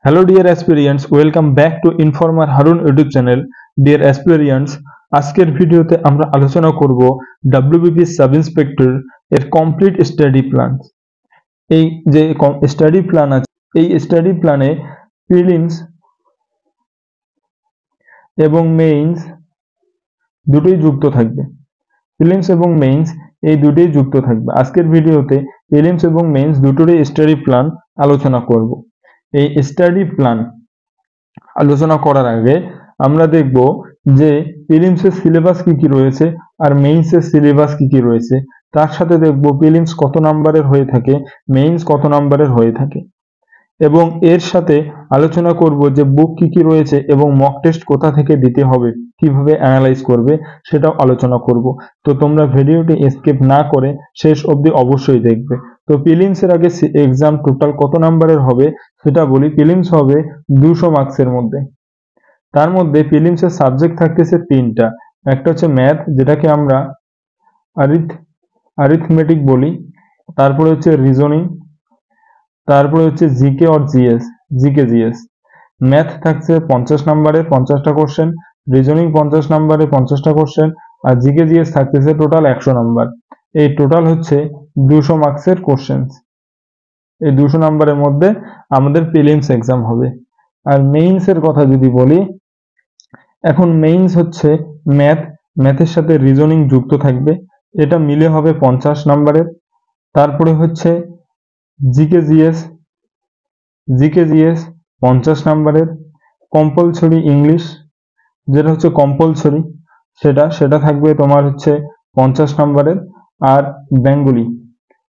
Hello dear aspirants, welcome back to Informer Harun YouTube channel. Dear aspirants, আজকের ভিডিওতে আমরা আলোচনা করব WBP সাব ইন্সপেক্টর এর কমপ্লিট স্টাডি প্ল্যান। এই যে স্টাডি প্ল্যান আছে, এই স্টাডি প্ল্যানে প্রিলিমস এবং মেইনস দুটোই যুক্ত থাকবে। প্রিলিমস এবং মেইনস এই দুটোই যুক্ত থাকবে। আজকের ভিডিওতে প্রিলিমস এবং মেইনস দুটোরই স্টাডি প্ল্যান আলোচনা করব। এই স্টাডি প্ল্যান আলোচনা করার আগে আমরা দেখব যে প্রিলিমসের সিলেবাস কি কি রয়েছে আর মেইনসের সিলেবাস কি কি রয়েছে। তার সাথে দেখব প্রিলিমস কত নাম্বারের হয়ে থাকে, মেইনস কত নাম্বারের হয়ে থাকে, এবং এর সাথে আলোচনা করব যে বুক কি কি রয়েছে এবং মক টেস্ট কোথা থেকে দিতে হবে, কিভাবে অ্যানালাইজ করবে সেটাও আলোচনা করব। তো তোমরা ভিডিওটি স্কিপ না করে শেষ অবধি অবশ্যই দেখবে। তো প্রিলিমসের আগে এক্সাম টোটাল কত নাম্বারের হবে সেটা বলি। প্রিলিমস হবে 200 মার্কসের মধ্যে। তার মধ্যে প্রিলিমসের সাবজেক্ট থাকতেছে তিনটা। একটা হচ্ছে ম্যাথ, যেটাকে আমরা অ্যারিথমেটিক বলি, তারপরে হচ্ছে রিজনিং, তারপরে হচ্ছে GK or GS, GK GS. Math থাকছে 50 নাম্বারে 50টা কোশ্চেন, রিজনিং 50 নাম্বারে 50টা কোশ্চেন, আর জিকে জিএস থাকতেছে টোটাল 100 নাম্বার। এই টোটাল হচ্ছে 200 মার্কসের কোশ্চেন। এই 200 নাম্বারের মধ্যে আমাদের প্রিলিমস এক্সাম হবে। আর মেইনস এর কথা যদি বলি, এখন মেইনস হচ্ছে ম্যাথের সাথে রিজনিং যুক্ত থাকবে, এটা মিলে হবে 50 নাম্বারের। তারপরে হচ্ছে জিকে জিএস, জিকে জিএস 50 নাম্বারের। কম্পালসরি ইংলিশ, যেটা হচ্ছে কম্পালসরি, সেটা থাকবে তোমার হচ্ছে 50 নাম্বারের। আর বেঙ্গলি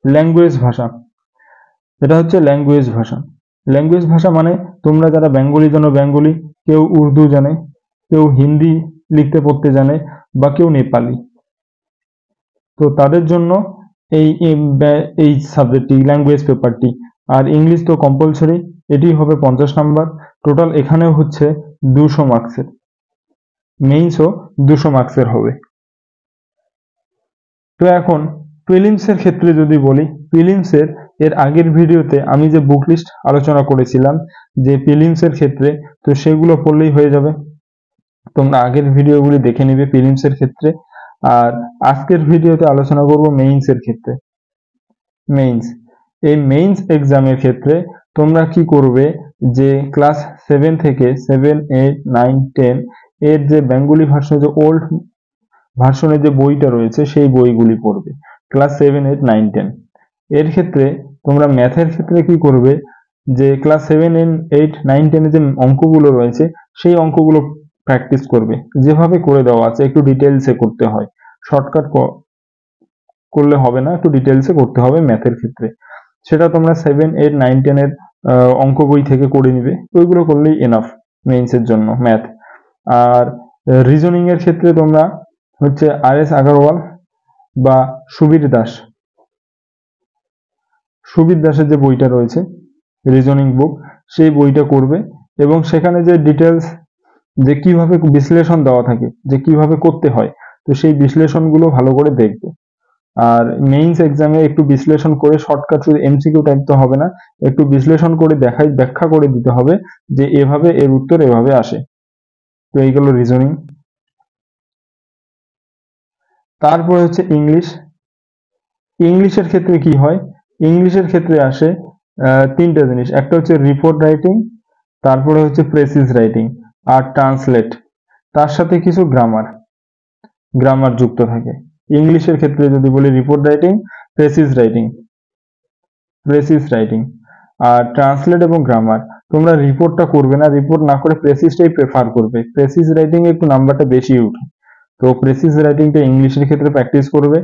ল্যাঙ্গুয়েজ ভাষা, এটা হচ্ছে ল্যাঙ্গুয়েজ ভাষা। ল্যাঙ্গুয়েজ ভাষা মানে তোমরা যারা বেঙ্গলি জানো বেঙ্গলি, কেউ উর্দু জানে, কেউ হিন্দি লিখতে পড়তে জানে, বা কেউ নেপালি, তো তাদের জন্য এই এই সাবজেক্টটি, ল্যাঙ্গুয়েজ পেপারটি। আর ইংলিশ তো কম্পালসরি, এটি হবে 50 নাম্বার। টোটাল এখানেও হচ্ছে 200 মার্কসের। মেইনসও 200 মার্কসের হবে। তো এখন প্রিলিমসের ক্ষেত্রে যদি বলি, প্রিলিমসের এর আগের ভিডিওতে আমি যে বুক লিস্ট আলোচনা করেছিলাম যে প্রিলিমসের ক্ষেত্রে, তো সেগুলো পড়লেই হয়ে যাবে। তোমরা আগের ভিডিওগুলি দেখে নিবে প্রিলিমসের ক্ষেত্রে। আর আজকের ভিডিওতে আলোচনা করব মেইনসের ক্ষেত্রে। মেইনস, এই মেইনস এক্সামের ক্ষেত্রে তোমরা কি করবে, যে ক্লাস 7 থেকে 7, 8, 9, 10 এর যে বেঙ্গলি ভার্সন, যে ওল্ড ভার্সনের যে বইটা রয়েছে সেই বইগুলি পড়বে ক্লাস 7, 8, 9, 10। এর ক্ষেত্রে তোমরা ম্যাথের ক্ষেত্রে কি করবে, যে ক্লাস 7, 8, 9, 10 এ যে অঙ্কগুলো রয়েছে সেই অঙ্কগুলো প্র্যাকটিস করবে, যেভাবে করে দেওয়া আছে একটু ডিটেলসে করতে হয়, শর্টকাট করলে হবে না, একটু ডিটেলসে করতে হবে ম্যাথের ক্ষেত্রে। সেটা তোমরা 7, 8, 9, 10 এর অঙ্ক বই থেকে করে নিবে, ওইগুলো করলেই এনাফ মেইনসের জন্য ম্যাথ। আর রিজনিং এর ক্ষেত্রে তোমরা হচ্ছে RS আগারওয়াল বা সুবীর দাসের যে বইটা রয়েছে রিজনিং বুক, সেই বইটা করবে, এবং সেখানে যে ডিটেলস, যে কিভাবে বিশ্লেষণ দেওয়া থাকে, যে কিভাবে করতে হয়, তো সেই বিশ্লেষণগুলো ভালো করে দেখবে। আর মেইনস এক্সামে একটু বিশ্লেষণ করে, শর্টকাট শুধু MCQ টাইপ তো হবে না, একটু বিশ্লেষণ করে ব্যাখ্যা করে দিতে হবে যে এভাবে এর উত্তর এভাবে আসে। তো এইগুলো রিজনিং। তারপরে হচ্ছে ইংলিশ। ইংলিশের ক্ষেত্রে কি হয়, ইংলিশের ক্ষেত্রে আসে তিনটা জিনিস। একটা হচ্ছে রিপোর্ট রাইটিং, তারপরে হচ্ছে প্রেসিস রাইটিং, আর ট্রান্সলেট। তার সাথে কিছু গ্রামার যুক্ত থাকে। ইংলিশের ক্ষেত্রে যদি বলি রিপোর্ট রাইটিং, প্রেসিস রাইটিং, আর ট্রান্সলেট এবং গ্রামার। তোমরা রিপোর্টটা করবে না, রিপোর্ট না করে প্রেসিসটাই প্রেফার করবে। প্রেসিস রাইটিং এ একটু নাম্বারটা বেশি উঠে, তো প্রেসিস রাইটিংটা ইংলিশের ক্ষেত্রে প্র্যাকটিস করবে।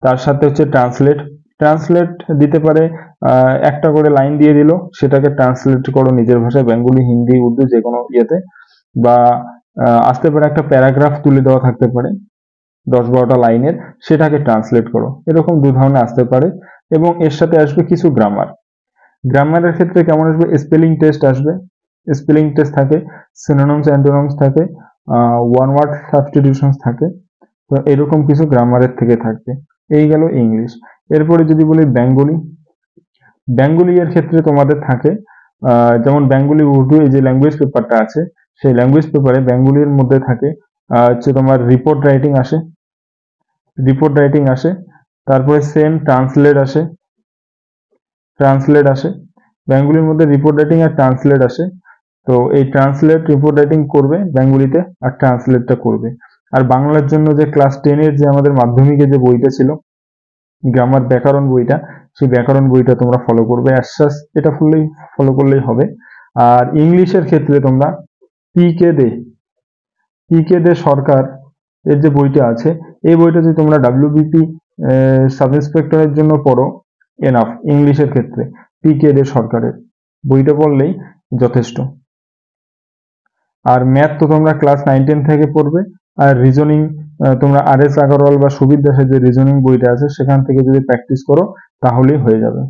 তার সাথে হচ্ছে ট্রান্সলেট দিতে পারে, একটা করে লাইন দিয়ে দিল, সেটাকে ট্রান্সলেট করো নিজের ভাষায়, বেঙ্গলি, হিন্দি, উর্দু, যে কোনো ইয়েতে। বা আসতে পারে একটা প্যারাগ্রাফ তুলে দেওয়া থাকতে পারে 10-12টা লাইনের, সেটাকে ট্রান্সলেট করো। এরকম দু ধরনের আসতে পারে। এবং এর সাথে আসবে কিছু গ্রামারের ক্ষেত্রে কেমন আসবে, স্পেলিং টেস্ট আসবে, স্পেলিং টেস্ট থাকে, সিনোনিমস অ্যান্টোনিমস থাকে, ওয়ান ওয়ার্ড সাবস্টিটিউশনস থাকে। তো এরকম কিছু গ্রামারের থেকে থাকবে। এই গেল ইংলিশ। এরপরে যদি বলি বেঙ্গলি এর ক্ষেত্রে তোমাদের থাকে যেমন বেঙ্গলি উর্দু এই যে ল্যাঙ্গুয়েজ পেপারটা আছে, সেই ল্যাঙ্গুয়েজ পেপারে বেঙ্গলির মধ্যে থাকে হচ্ছে তোমার রিপোর্ট রাইটিং আসে, তারপরে সেম ট্রান্সলেট আসে। বেঙ্গলির মধ্যে রিপোর্ট রাইটিং আর ট্রান্সলেট আসে। তো এই রিপোর্ট রাইটিং করবে বেঙ্গলিতে, আর ট্রান্সলেটটা করবে। আর বাংলার জন্য যে ক্লাস 10-এর যে আমাদের মাধ্যমিকে যে বইটা ছিল, গ্রামার ব্যাকরণ বইটা, সেই ব্যাকরণ বইটা তোমরা ফলো করবে। অ্যাসাস এটা ফলো করলেই হবে। আর ইংলিশের ক্ষেত্রে তোমরা পিকে দে সরকার এর যে বইটা আছে, এই বইটা যদি তোমরা ডাব্লিউবিপি সাব ইন্সপেক্টরের জন্য পড়ো, এনাফ ইংলিশের ক্ষেত্রে পিকে দে সরকারের বইটা পড়লেই যথেষ্ট। আর ম্যাথ তো তোমরা ক্লাস 9-10 থেকে পড়বে। আর রিজনিং তোমরা আর এস আগরওয়াল বা সুবির দাসের যে রিজনিং বইটা আছে সেখান থেকে যদি প্র্যাকটিস করো তাহলেই হয়ে যাবে।